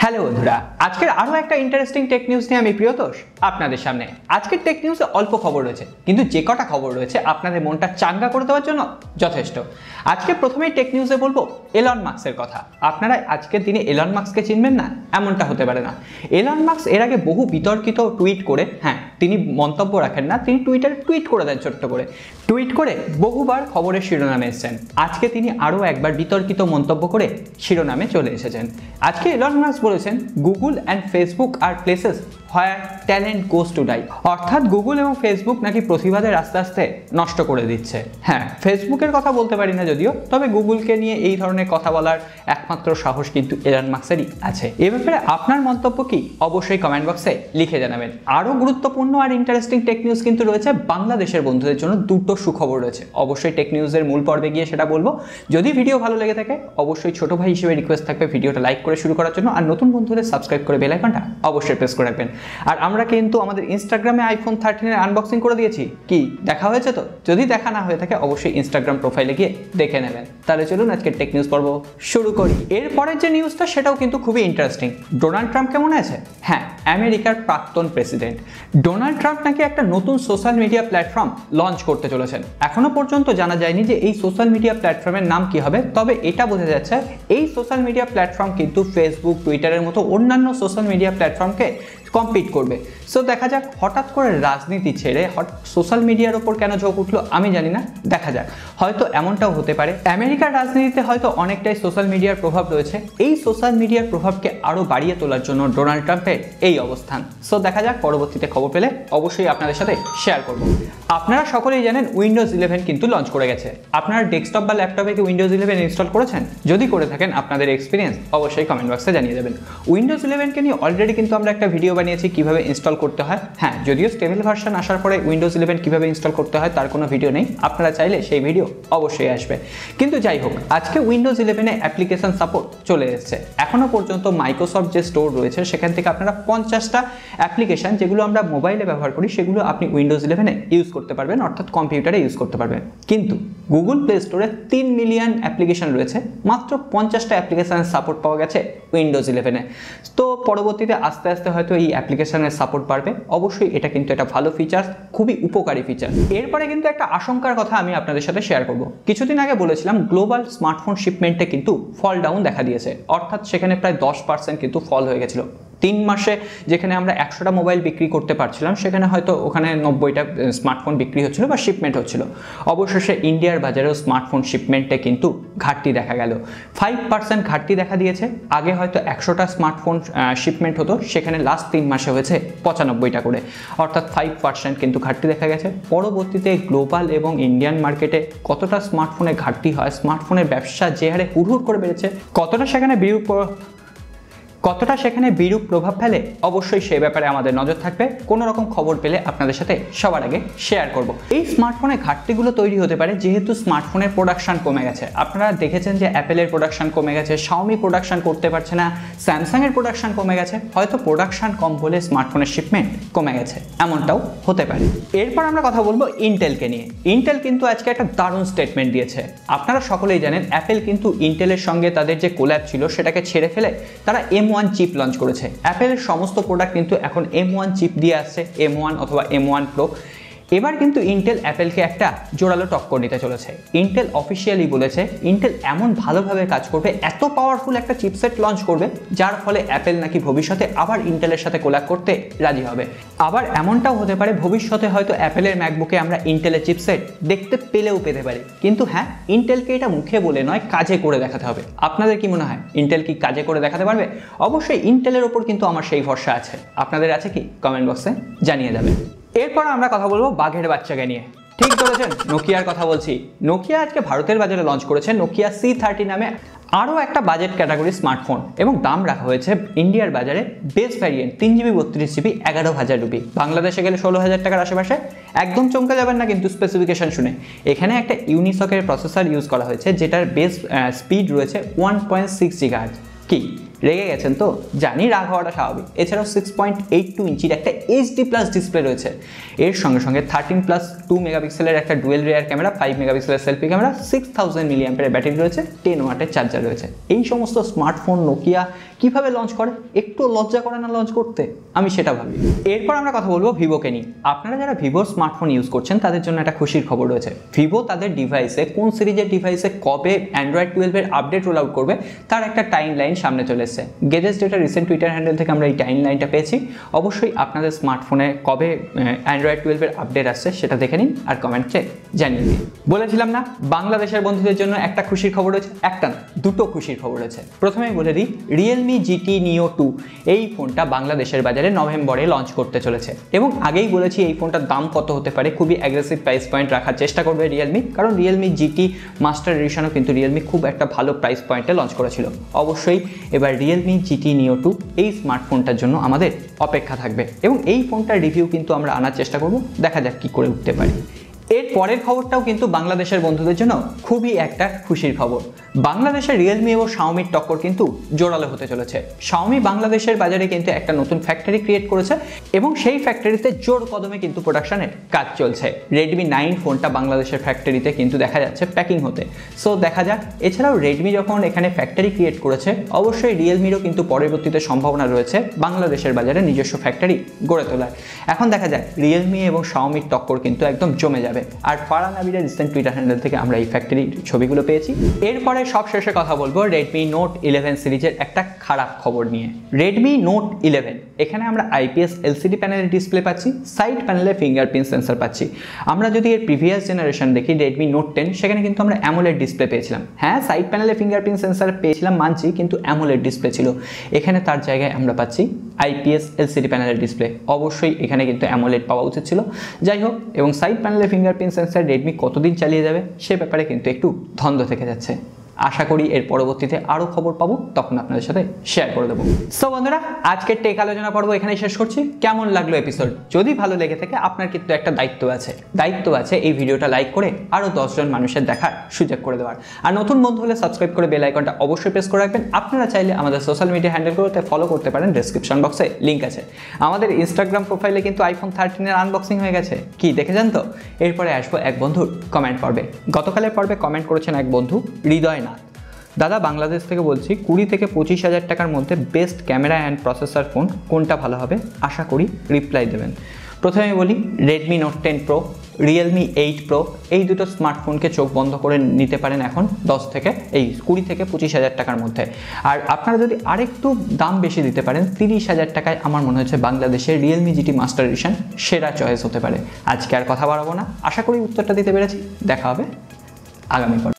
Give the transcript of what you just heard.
Hello বন্ধুরা, আজকের আরো একটা ইন্টারেস্টিং টেক নিউজ নিয়ে আমি প্রিয়তোষ আপনাদের সামনে। আজকের টেক নিউজে অল্প খবর রয়েছে, কিন্তু যে কটা খবর রয়েছে আপনাদের মনটা চাঙ্গা করে দেওয়ার জন্য যথেষ্ট। আজকে প্রথমেই টেক নিউজে বলবো এলন মাস্কের কথা। আপনারা আজকের দিনে এলন মাস্ককে চিনবেন না এমনটা হতে পারে না। এলন মাস্ক এর আগে বহু বিতর্কিত টুইট করে, হ্যাঁ তিনি মন্তব্য রাখেন না, তিনি টুইটারে টুইট করে দেন, ছোট্ট করে টুইট করে বহুবার খবরের শিরোনামে এসেছেন। আজকে তিনি আরও একবার বিতর্কিত মন্তব্য করে শিরোনামে চলে এসেছেন। আজকে এলন মাস্ক বলেছেন, Google and Facebook are places where talent goes to die. অর্থাৎ গুগল এবং ফেসবুক নাকি প্রতিভাদের আস্তে আস্তে নষ্ট করে দিচ্ছে। হ্যাঁ, ফেসবুকের কথা বলতে পারি না যদিও, তবে গুগলকে নিয়ে এই ধরনের কথা বলার একমাত্র সাহস কিন্তু এলন মাস্কেরই আছে। এ ব্যাপারে আপনার মন্তব্য কি অবশ্যই কমেন্ট বক্সে লিখে জানাবেন। আরও গুরুত্বপূর্ণ আর ইন্টারেস্টিং টেক নিউজ কিন্তু রয়েছে। বাংলাদেশের বন্ধুদের জন্য দুটো সুখবর রয়েছে, অবশ্যই টেক নিউজের মূল পর্বে গিয়ে সেটা বলবো। যদি ভিডিও ভালো লেগে থাকে অবশ্যই ছোট ভাই হিসেবে রিকোয়েস্ট থাকবে ভিডিওটা লাইক করে শুরু করার জন্য, আর নতুন বন্ধুদের সাবস্ক্রাইব করে বেল আইকনটা অবশ্যই প্রেস করে রাখবেন। আর আমরা কিন্তু আমাদের ইনস্টাগ্রামে আইফোন 13 এর আনবক্সিং করে দিয়েছি, কি দেখা হয়েছে? তো যদি দেখা না হয়ে থাকে অবশ্যই ইনস্টাগ্রাম প্রোফাইলে গিয়ে দেখে নেবেন। তাহলে চলুন আজকে টেক নিউজ পর্ব শুরু করি। এরপরের যে নিউজটা সেটাও কিন্তু খুবই ইন্টারেস্টিং। ডোনাল্ড ট্রাম্প কেমন আছে? হ্যাঁ, আমেরিকার প্রাক্তন প্রেসিডেন্ট ডোনাল্ড ট্রাম্প নাকি একটা নতুন সোশ্যাল মিডিয়া প্ল্যাটফর্ম লঞ্চ করতে চলেছেন। এখনো পর্যন্ত জানা যায়নি যে এই সোশ্যাল মিডিয়া প্ল্যাটফর্মের নাম কি হবে, তবে এটা বোঝা যাচ্ছে এই সোশ্যাল মিডিয়া প্ল্যাটফর্ম কিন্তু ফেসবুক, টুইটারের মতো অন্যান্য সোশ্যাল মিডিয়া প্ল্যাটফর্মকে কম্পিট করবে। সো দেখা যাক, হঠাৎ করে রাজনীতি ছেড়ে সোশ্যাল মিডিয়ার ওপর কেন ঝোঁক উঠলো আমি জানি না, দেখা যাক। হয়তো এমনটাও হতে পারে আমেরিকার রাজনীতিতে হয়তো অনেকটাই সোশ্যাল মিডিয়ার প্রভাব রয়েছে। এই সোশ্যাল মিডিয়ার প্রভাবকে আরও বাড়িয়ে তোলার জন্য ডোনাল্ড ট্রাম্পের এই অবস্থান। সো দেখা যাক, পরবর্তীতে খবর পেলে অবশ্যই আপনাদের সাথে শেয়ার করব। আপনারা সকলেই জানেন উইন্ডোজ 11 কিন্তু লঞ্চ করে গেছে। আপনারা ডেস্কটপ বা ল্যাপটপে কি উইন্ডোজ 11 ইনস্টল করেছেন? যদি করে থাকেন আপনাদের এক্সপিরিয়েন্স অবশ্যই কমেন্ট বক্সে জানিয়ে দেবেন। উইন্ডোজ 11কে নিয়ে অলরেডি কিন্তু আমরা একটা ভিডিও বানিয়েছি কিভাবে ইনস্টল করতে হয়। হ্যাঁ, যদিও স্টেবল ভার্সন আসার পরে উইন্ডোজ 11 কিভাবে ইনস্টল করতে হয় তার কোনো ভিডিও নেই, আপনারা চাইলে সেই ভিডিও অবশ্যই আসবে। কিন্তু যাই হোক, আজকে উইন্ডোজ 11 অ্যাপ্লিকেশন সাপোর্ট চলে এসেছে। এখনো পর্যন্ত মাইক্রোসফট যে স্টোর রয়েছে সেখান থেকে আপনারা 50টা অ্যাপ্লিকেশন যেগুলো আমরা মোবাইলে ব্যবহার করি সেগুলো আপনি উইন্ডোজ 11 ইউজ করতে পারবেন, অর্থাৎ কম্পিউটারে ইউজ করতে পারবেন। কিন্তু গুগল প্লে স্টোরে 3 মিলিয়ন অ্যাপ্লিকেশন রয়েছে, মাত্র 50টা অ্যাপ্লিকেশনের সাপোর্ট পাওয়া গেছে উইন্ডোজ 11। তো পরবর্তীতে আস্তে আস্তে হয়তো এই অ্যাপ্লিকেশনের সাপোর্ট বাড়বে। অবশ্যই এটা কিন্তু একটা ভালো ফিচার্স, খুবই উপকারী ফিচার। এরপরে কিন্তু একটা আশঙ্কার কথা আমি আপনাদের সাথে শেয়ার করব। কিছুদিন আগে বলেছিলাম গ্লোবাল স্মার্টফোন শিপমেন্টে কিন্তু ফল ডাউন দেখা দিয়েছে, অর্থাৎ সেখানে প্রায় 10% কিন্তু ফল হয়ে গেছিল। 3 মাসে যেখানে আমরা 100টা মোবাইল বিক্রি করতে পারছিলাম সেখানে হয়তো ওখানে 90টা স্মার্টফোন বিক্রি হচ্ছিল বা শিপমেন্ট হচ্ছিল। অবশেষে ইন্ডিয়ার বাজারেও স্মার্টফোন শিপমেন্টে কিন্তু ঘাটতি দেখা গেল, 5% ঘাটতি দেখা দিয়েছে। আগে হয়তো 100টা স্মার্টফোন শিপমেন্ট হতো, সেখানে লাস্ট 3 মাসে হয়েছে 95টা করে, অর্থাৎ 5% কিন্তু ঘাটতি দেখা গেছে। পরবর্তীতে গ্লোবাল এবং ইন্ডিয়ান মার্কেটে কতটা স্মার্টফোনের ঘাটতি হয়, স্মার্টফোনের ব্যবসা যে হারে হুড়হুড় করে বেড়েছে, কতটা সেখানে বিরূপ প্রভাব ফেলে অবশ্যই সেই ব্যাপারে আমাদের নজর থাকবে। কোনো রকম খবর পেলে আপনাদের সাথে সবার আগে শেয়ার করব। এই স্মার্টফোনের ঘাটতিগুলো তৈরি হতে পারে যেহেতু স্মার্টফোনের প্রোডাকশন কমে গেছে। আপনারা দেখেছেন যে অ্যাপেলের প্রোডাকশন কমে গেছে, শাওমি প্রোডাকশন করতে পারছে না, স্যামসাংয়ের প্রোডাকশন কমে গেছে। হয়তো প্রোডাকশন কম বলে স্মার্টফোনের শিপমেন্ট কমে গেছে, এমনটাও হতে পারে। এরপর আমরা কথা বলবো ইন্টেলকে নিয়ে। ইন্টেল কিন্তু আজকে একটা দারুণ স্টেটমেন্ট দিয়েছে। আপনারা সকলেই জানেন অ্যাপেল কিন্তু ইন্টেলের সঙ্গে তাদের যে কোল্যাব ছিল সেটাকে ছেড়ে ফেলে তারা M1 চিপ লঞ্চ করেছে। অ্যাপেলের সমস্ত প্রোডাক্ট কিন্তু এখন M1 চিপ দিয়ে আসছে, M1 অথবা M1 Pro। এবার কিন্তু ইন্টেল অ্যাপেলকে একটা জোরালো টক্কর দিতে চলেছে। ইন্টেল অফিসিয়ালি বলেছে ইন্টেল এমন ভালোভাবে কাজ করবে, এত পাওয়ারফুল একটা চিপসেট লঞ্চ করবে যার ফলে অ্যাপেল নাকি ভবিষ্যতে আবার ইন্টেলের সাথে কোল্যাব করতে রাজি হবে। আবার এমনটাও হতে পারে ভবিষ্যতে হয়তো অ্যাপেলের ম্যাকবুকে আমরা ইন্টেলের চিপসেট দেখতে পেতে পারি। কিন্তু হ্যাঁ, ইন্টেলকে এটা মুখে বলে নয়, কাজে করে দেখাতে হবে। আপনাদের কি মনে হয় ইন্টেল কি কাজে করে দেখাতে পারবে? অবশ্যই ইন্টেলের ওপর কিন্তু আমার সেই ভরসা আছে। আপনাদের আছে কি? কমেন্ট বক্সে জানিয়ে যাবেন। এরপর আমরা কথা বলবো বাঘের বাচ্চাকে নিয়ে। ঠিক ধরেছেন, নোকিয়ার কথা বলছি। নোকিয়া আজকে ভারতের বাজারে লঞ্চ করেছে নোকিয়া C30 নামে আরও একটা বাজেট ক্যাটাগরি স্মার্টফোন, এবং দাম রাখা হয়েছে ইন্ডিয়ার বাজারে base variant 3GB 32GB 11,000 rupee, বাংলাদেশে গেলে 16,000 টাকার আশেপাশে। একদম চমকে যাবেন না কিন্তু স্পেসিফিকেশন শুনে। এখানে একটা ইউনিসকের প্রসেসর ইউজ করা হয়েছে যেটার বেস স্পিড রয়েছে 1.6 GHz। কি রেগে গেছেন তো? জানি, রাগ হওয়াটা স্বাভাবিক। এছাড়াও 6.82 ইঞ্চির একটা HD+ ডিসপ্লে রয়েছে। এর সঙ্গে সঙ্গে 13+2 মেগাপিক্সেলের একটা ডুয়েল রিয়ার ক্যামেরা, 5 মেগাপিক্সেলের সেলফি ক্যামেরা, 6000 মিলিঅ্যাম্পিয়ারের ব্যাটারি রয়েছে, 10 ওয়াটের চার্জার রয়েছে। এই সমস্ত স্মার্টফোন নোকিয়া কিভাবে লঞ্চ করে? একটু লজ্জা করে না লঞ্চ করতে? আমি সেটা ভাবি। এরপর আমরা কথা বলবো ভিভোকে নিয়ে। আপনারা যারা ভিভোর স্মার্টফোন ইউজ করছেন তাদের জন্য একটা খুশির খবর রয়েছে। ভিভো তাদের ডিভাইসে, কোন সিরিজের ডিভাইসে কবে অ্যান্ড্রয়েড 12 এর আপডেট রোল আউট করবে তার একটা টাইম লাইন সামনে চলে এসেছে। Guesses data recent Twitter handle থেকে আমরা এই টাইম লাইনটা পেয়েছি। অবশ্যই আপনাদের স্মার্টফোনে কবে অ্যান্ড্রয়েড 12 এর আপডেট আসছে সেটা দেখে নিন আর কমেন্টে জানিয়ে দিন। বলেছিলাম না, বাংলাদেশের বন্ধুদের জন্য একটা খুশির খবর রয়েছে। একটা না, দুটো খুশির খবর রয়েছে। প্রথমেই বলে দিই, Realme GT Neo 2 এই ফোনটা বাংলাদেশের বাজারে নভেম্বরে লঞ্চ করতে চলেছে এবং আগেই বলেছি এই ফোনটার দাম কত হতে পারে। খুবই অ্যাগ্রেসিভ প্রাইস পয়েন্ট রাখার চেষ্টা করবে রিয়েলমি, কারণ Realme GT মাস্টার এডিশনও কিন্তু রিয়েলমি খুব একটা ভালো প্রাইস পয়েন্টে লঞ্চ করেছিল। অবশ্যই এবার Realme GT Neo 2 এই স্মার্টফোনটার জন্য আমাদের অপেক্ষা থাকবে এবং এই ফোনটার রিভিউ কিন্তু আমরা আনার চেষ্টা করব। দেখা যাক কি করে উঠতে পারি। এর পরের খবরটাও কিন্তু বাংলাদেশের বন্ধুদের জন্য খুবই একটা খুশির খবর। বাংলাদেশের রিয়েলমি ও শাওমির টক্কর কিন্তু জোরালো হতে চলেছে। শাওমি বাংলাদেশের বাজারে কিন্তু একটা নতুন ফ্যাক্টরি ক্রিয়েট করেছে এবং সেই ফ্যাক্টরিতে জোর কদমে কিন্তু প্রোডাকশনের কাজ চলছে। Redmi 9 ফোনটা বাংলাদেশের ফ্যাক্টরিতে কিন্তু দেখা যাচ্ছে প্যাকিং হতে। সো দেখা যাক। এছাড়াও রেডমি যখন এখানে ফ্যাক্টরি ক্রিয়েট করেছে, অবশ্যই রিয়েলমিরও কিন্তু পরবর্তীতে সম্ভাবনা রয়েছে বাংলাদেশের বাজারে নিজস্ব ফ্যাক্টরি গড়ে তোলার। এখন দেখা যাক, রিয়েলমি এবং শাওমির টক্কর কিন্তু একদম জমে যাবে। আর ফারহান আবিরের রিসেন্ট টুইটার হ্যান্ডেল থেকে আমরা এই ফ্যাক্টরির ছবিগুলো পেয়েছি। এরপরে সব শেষে কথা বলবো Redmi Note 11 সিরিজের একটা খারাপ খবর নিয়ে। Redmi Note 11 এখানে আমরা IPS LCD প্যানেলের ডিসপ্লে পাচ্ছি, সাইড প্যানেলে ফিঙ্গারপ্রিন্ট সেন্সর পাচ্ছি। আমরা যদি এর প্রিভিয়াস জেনারেশন দেখি Redmi Note 10, সেখানে কিন্তু আমরা অ্যামোলেড ডিসপ্লে পেয়েছিলাম। হ্যাঁ, সাইড প্যানেলে ফিঙ্গারপ্রিন্ট সেন্সর পেয়েছিলাম মানছি, কিন্তু অ্যামোলেড ডিসপ্লে ছিল। এখানে তার জায়গায় আমরা পাচ্ছি IPS LCD প্যানেলের ডিসপ্লে। অবশ্যই এখানে কিন্তু অ্যামোলেড পাওয়া উচিত ছিল। যাই হোক, এবং সাইড প্যানেলে ফিঙ্গারপ্রিন্ট সেন্সর রেডমি কতদিন চালিয়ে যাবে সে ব্যাপারে কিন্তু একটু ধন্দ থেকে যাচ্ছে। আশা করি এর পরবর্তীতে আরও খবর পাবো, তখন আপনাদের সাথে শেয়ার করে দেবো। সো বন্ধুরা, আজকের টেক আলোচনা পর্ব এখানেই শেষ করছি। কেমন লাগলো এপিসোড? যদি ভালো লেগে থাকে, আপনার কিন্তু একটা দায়িত্ব আছে এই ভিডিওটা লাইক করে আরও 10 জন মানুষের দেখার সুযোগ করে দেওয়ার। আর নতুন বন্ধু হলে সাবস্ক্রাইব করে বেল আইকনটা অবশ্যই প্রেস করে রাখবেন। আপনারা চাইলে আমাদের সোশ্যাল মিডিয়া হ্যান্ডেলগুলোতে ফলো করতে পারেন, ডেসক্রিপশন বক্সে লিঙ্ক আছে। আমাদের ইনস্টাগ্রাম প্রোফাইলে কিন্তু iPhone 13 এর আনবক্সিং হয়ে গেছে। কি দেখেছেন তো? এরপরে আসবো এক বন্ধুর কমেন্ট পর্বে। গতকালের পর্বে কমেন্ট করেছেন এক বন্ধু, হৃদয় নাথ। দাদা, বাংলাদেশ থেকে বলছি, 20 থেকে 25 হাজার টাকার মধ্যে best camera and processor phone কোনটা ভালো হবে? আশা করি রিপ্লাই দেবেন। প্রথমে বলি, Redmi Note 10 Pro, Realme 8 Pro এই দুটো স্মার্টফোনকে চোখ বন্ধ করে নিতে পারেন এখন 20 থেকে 25 হাজার টাকার মধ্যে। আর আপনারা যদি আরেকটু দাম বেশি দিতে পারেন, 30 হাজার টাকায় আমার মনে হচ্ছে বাংলাদেশের Realme GT মাস্টার এডিশন সেরা চয়েস হতে পারে। আজকে আর কথা বাড়াবো না, আশা করি উত্তরটা দিতে পেরেছি। দেখা হবে আগামী পর্বে।